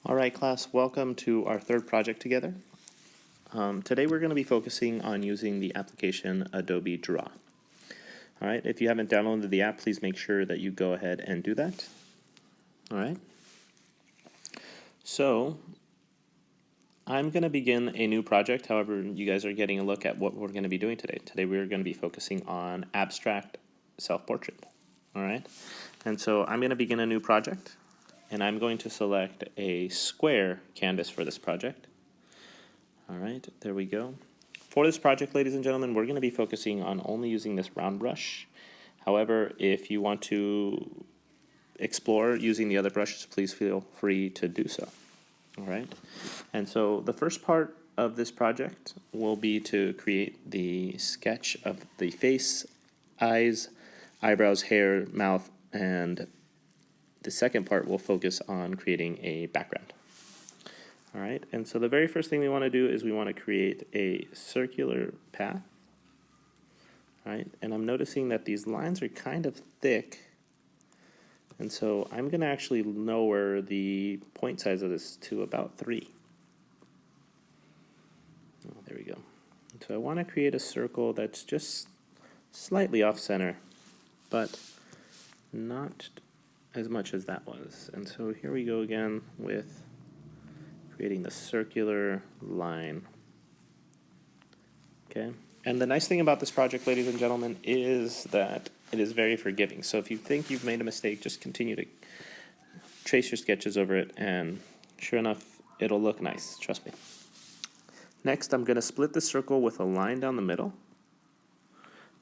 All right, class, welcome to our third project together. Today we're going to be focusing on using the application Adobe Draw. All right, if you haven't downloaded the app, please make sure that you go ahead and do that. All right. So I'm going to begin a new project. However, you guys are getting a look at what we're going to be doing today. Today we're going to be focusing on abstract self-portrait. All right. And so I'm going to begin a new project, and I'm going to select a square canvas for this project. All right, there we go. For this project, ladies and gentlemen, we're going to be focusing on only using this round brush. However, if you want to explore using the other brushes, please feel free to do so. All right, and so the first part of this project will be to create the sketch of the face, eyes, eyebrows, hair, mouth, and the second part will focus on creating a background. All right, and so the very first thing we want to do is we want to create a circular path. All right, and I'm noticing that these lines are kind of thick, and so I'm going to actually lower the point size of this to about 3. Oh, there we go. So I want to create a circle that's just slightly off center, but not as much as that was. And so here we go again with creating the circular line. Okay, and the nice thing about this project, ladies and gentlemen, is that it is very forgiving. So if you think you've made a mistake, just continue to trace your sketches over it, and sure enough, it'll look nice, trust me. Next, I'm going to split the circle with a line down the middle,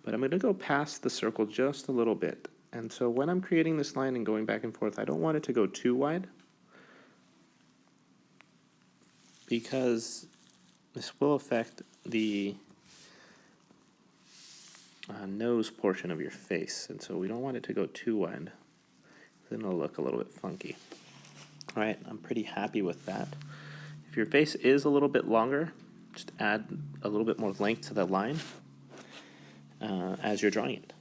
but I'm going to go past the circle just a little bit. And so when I'm creating this line and going back and forth, I don't want it to go too wide, because this will affect the nose portion of your face, and so we don't want it to go too wide. Then it'll look a little bit funky. All right, I'm pretty happy with that. If your face is a little bit longer, just add a little bit more length to the line as you're drawing it.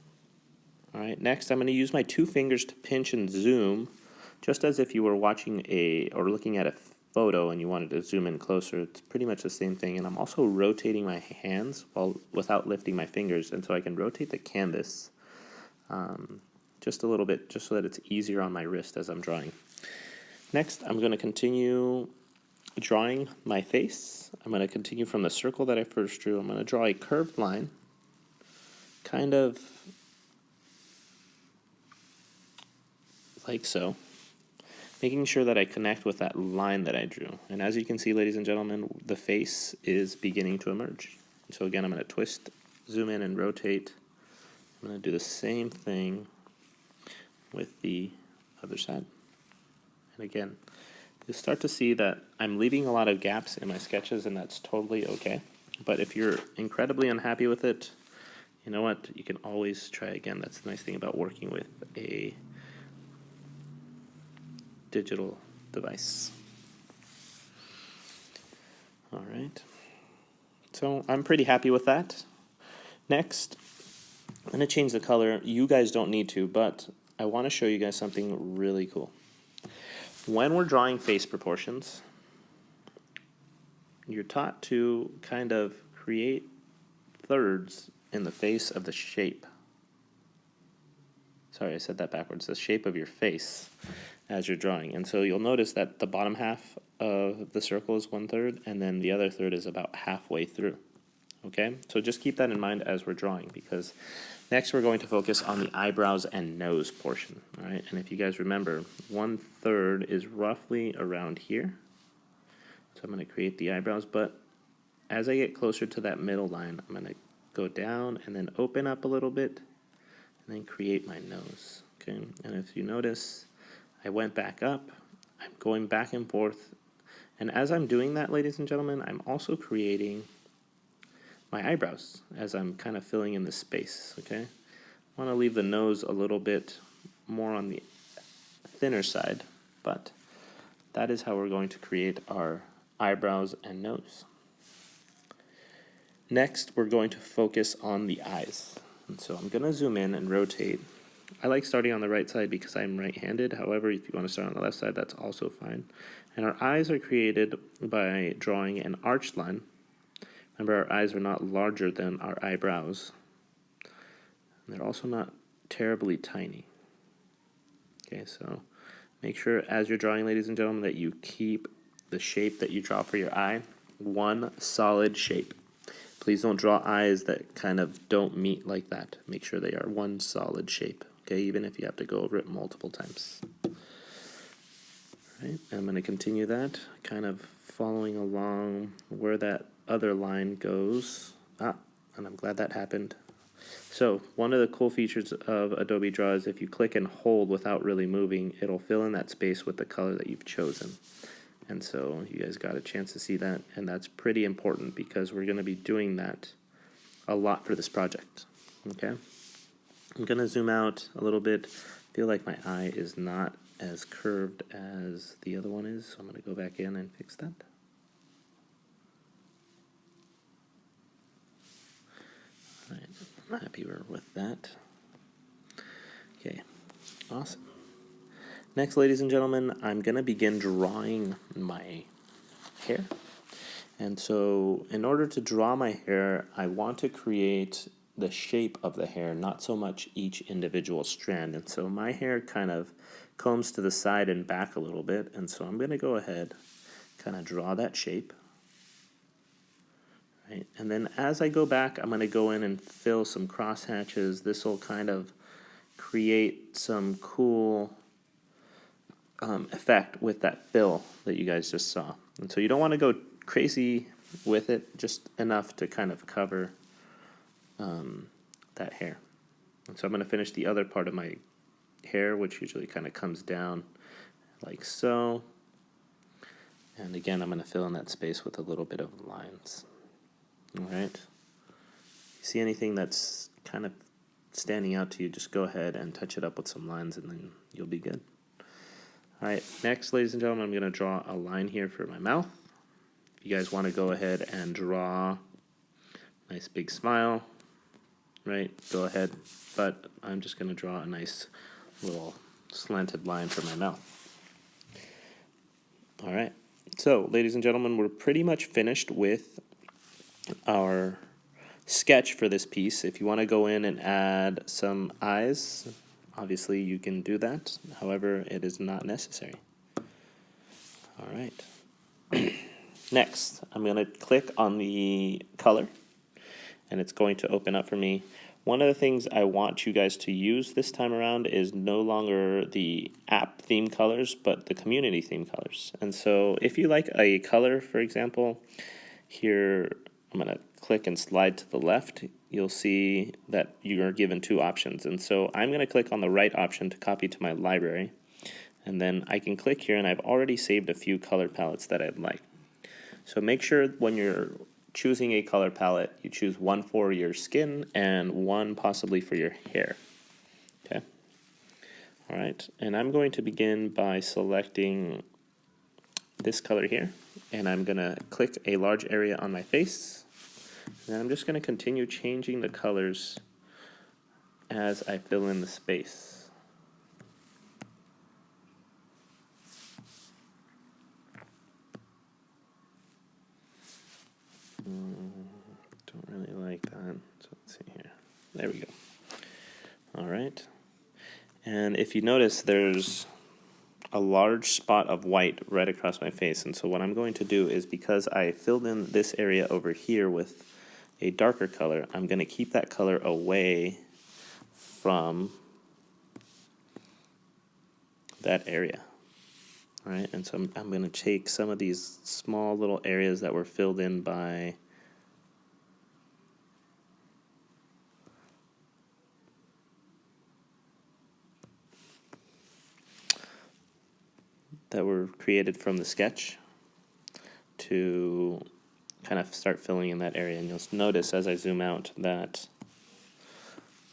All right, next I'm going to use my 2 fingers to pinch and zoom, just as if you were watching or looking at a photo and you wanted to zoom in closer. It's pretty much the same thing, and I'm also rotating my hands without lifting my fingers, and so I can rotate the canvas just a little bit, just so that it's easier on my wrist as I'm drawing. Next, I'm going to continue drawing my face. I'm going to continue from the circle that I first drew. I'm going to draw a curved line, kind of like so, making sure that I connect with that line that I drew. And as you can see, ladies and gentlemen, the face is beginning to emerge. So again, I'm going to twist, zoom in, and rotate. I'm going to do the same thing with the other side. And again, you'll start to see that I'm leaving a lot of gaps in my sketches, and that's totally okay. But if you're incredibly unhappy with it, you know what? You can always try again. That's the nice thing about working with a digital device. All right, so I'm pretty happy with that. Next, I'm going to change the color. You guys don't need to, but I want to show you guys something really cool. When we're drawing face proportions, you're taught to kind of create thirds in the face of the shape. Sorry, I said that backwards. The shape of your face as you're drawing. And so you'll notice that the bottom half of the circle is 1/3, and then the other third is about halfway through. Okay, so just keep that in mind as we're drawing, because next we're going to focus on the eyebrows and nose portion. All right, and if you guys remember, 1/3 is roughly around here. So I'm going to create the eyebrows, but as I get closer to that middle line, I'm going to go down and then open up a little bit, and then create my nose. Okay, and if you notice, I went back up, I'm going back and forth, and as I'm doing that, ladies and gentlemen, I'm also creating my eyebrows as I'm kind of filling in the space. Okay, I want to leave the nose a little bit more on the thinner side, but that is how we're going to create our eyebrows and nose. Next, we're going to focus on the eyes. And so I'm going to zoom in and rotate I like starting on the right side because I'm right-handed. However, if you want to start on the left side, that's also fine. And our eyes are created by drawing an arched line. Remember, our eyes are not larger than our eyebrows. And they're also not terribly tiny. Okay, so make sure as you're drawing, ladies and gentlemen, that you keep the shape that you draw for your eye one solid shape. Please don't draw eyes that kind of don't meet like that. Make sure they are one solid shape, okay, even if you have to go over it multiple times. All right, I'm going to continue that, kind of following along where that other line goes. And I'm glad that happened. So one of the cool features of Adobe Draw is if you click and hold without really moving, it'll fill in that space with the color that you've chosen. And so you guys got a chance to see that, and that's pretty important because we're going to be doing that a lot for this project. Okay, I'm going to zoom out a little bit. I feel like my eye is not as curved as the other one is, so I'm going to go back in and fix that. All right, I'm happy with that. Okay, awesome. Next, ladies and gentlemen, I'm going to begin drawing my hair. And so in order to draw my hair, I want to create the shape of the hair, not so much each individual strand. And so my hair kind of combs to the side and back a little bit. And so I'm going to go ahead, kind of draw that shape. Right? And then as I go back, I'm going to go in and fill some cross hatches. This will kind of create some cool effect with that fill that you guys just saw. And so you don't want to go crazy with it, just enough to kind of cover that hair. And so I'm going to finish the other part of my hair, which usually kind of comes down like so. And again, I'm going to fill in that space with a little bit of lines. All right. You see anything that's kind of standing out to you, just go ahead and touch it up with some lines and then you'll be good. All right, next, ladies and gentlemen, I'm going to draw a line here for my mouth. If you guys want to go ahead and draw a nice big smile, right, go ahead. But I'm just going to draw a nice little slanted line for my mouth. All right, so, ladies and gentlemen, we're pretty much finished with our sketch for this piece. If you want to go in and add some eyes, obviously you can do that. However, it is not necessary. All right. Next, I'm going to click on the color, and it's going to open up for me. One of the things I want you guys to use this time around is no longer the app theme colors, but the community theme colors. And so if you like a color, for example, here I'm going to click and slide to the left. You'll see that you are given two options. And so I'm going to click on the right option to copy to my library. And then I can click here, and I've already saved a few color palettes that I'd like. So make sure when you're choosing a color palette, you choose one for your skin and one possibly for your hair. Okay. All right. And I'm going to begin by selecting this color here. And I'm going to click a large area on my face. And I'm just going to continue changing the colors as I fill in the space. Don't really like that. So let's see here. There we go. All right. And if you notice, there's a large spot of white right across my face. And so what I'm going to do is, because I filled in this area over here with a darker color, I'm going to keep that color away from that area. All right, and so I'm going to take some of these small little areas that were filled in by that were created from the sketch to kind of start filling in that area. And you'll notice as I zoom out that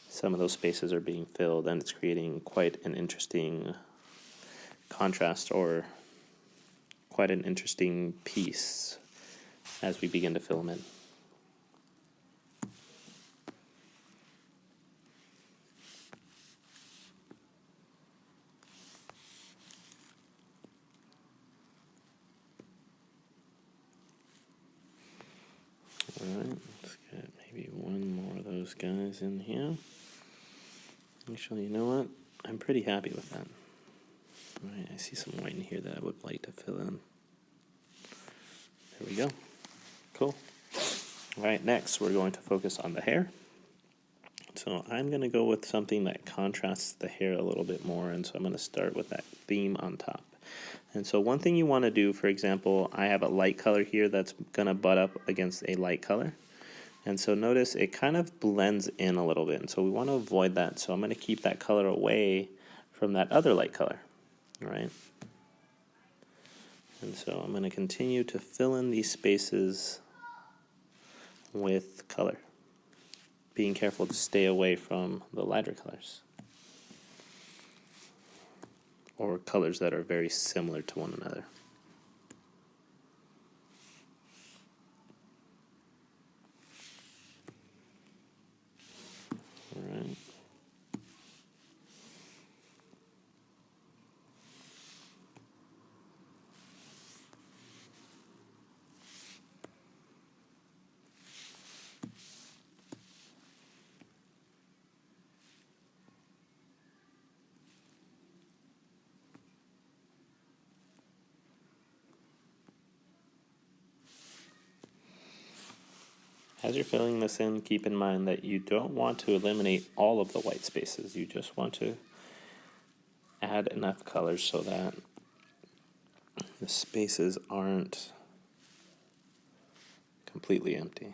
some of those spaces are being filled, and it's creating quite an interesting contrast, or quite an interesting piece as we begin to fill them in. those guys in here. Actually, you know what? I'm pretty happy with that. All right, I see some white in here that I would like to fill in. There we go. Cool. All right, next we're going to focus on the hair. So I'm going to go with something that contrasts the hair a little bit more, and so I'm going to start with that theme on top. And so one thing you want to do, for example, I have a light color here that's going to butt up against a light color. And so notice it kind of blends in a little bit, and so we want to avoid that. So I'm going to keep that color away from that other light color, all right? And so I'm going to continue to fill in these spaces with color, being careful to stay away from the lighter colors or colors that are very similar to one another. All right. As you're filling this in, keep in mind that you don't want to eliminate all of the white spaces. You just want to add enough colors so that the spaces aren't completely empty.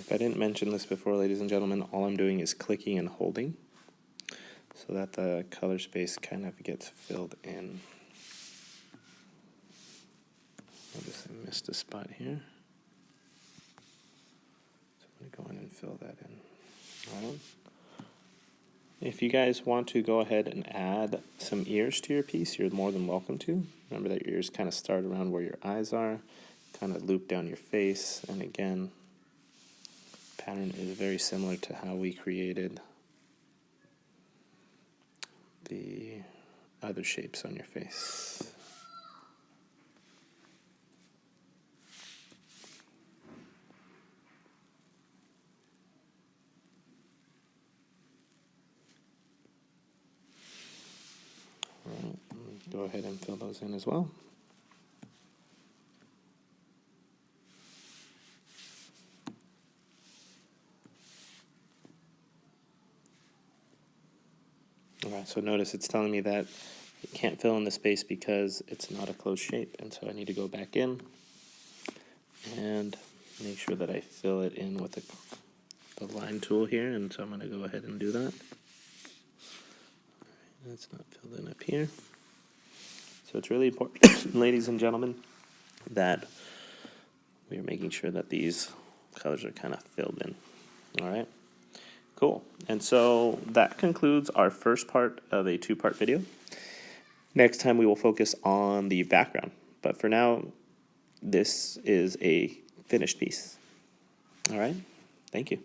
If I didn't mention this before, ladies and gentlemen, all I'm doing is clicking and holding so that the color space kind of gets filled in. Notice I missed a spot here. So I'm going to go in and fill that in. All right. If you guys want to go ahead and add some ears to your piece, you're more than welcome to. Remember that your ears kind of start around where your eyes are, kind of loop down your face, and again, pattern is very similar to how we created the other shapes on your face. All right, go ahead and fill those in as well. All right, so notice it's telling me that it can't fill in the space because it's not a closed shape, and so I need to go back in and make sure that I fill it in with the line tool here, and so I'm going to go ahead and do that. All right, that's not filled in up here. So it's really important, ladies and gentlemen, that we are making sure that these colors are kind of filled in. All right. Cool. And so that concludes our first part of a two-part video. Next time we will focus on the background. But for now, this is a finished piece. All right. Thank you.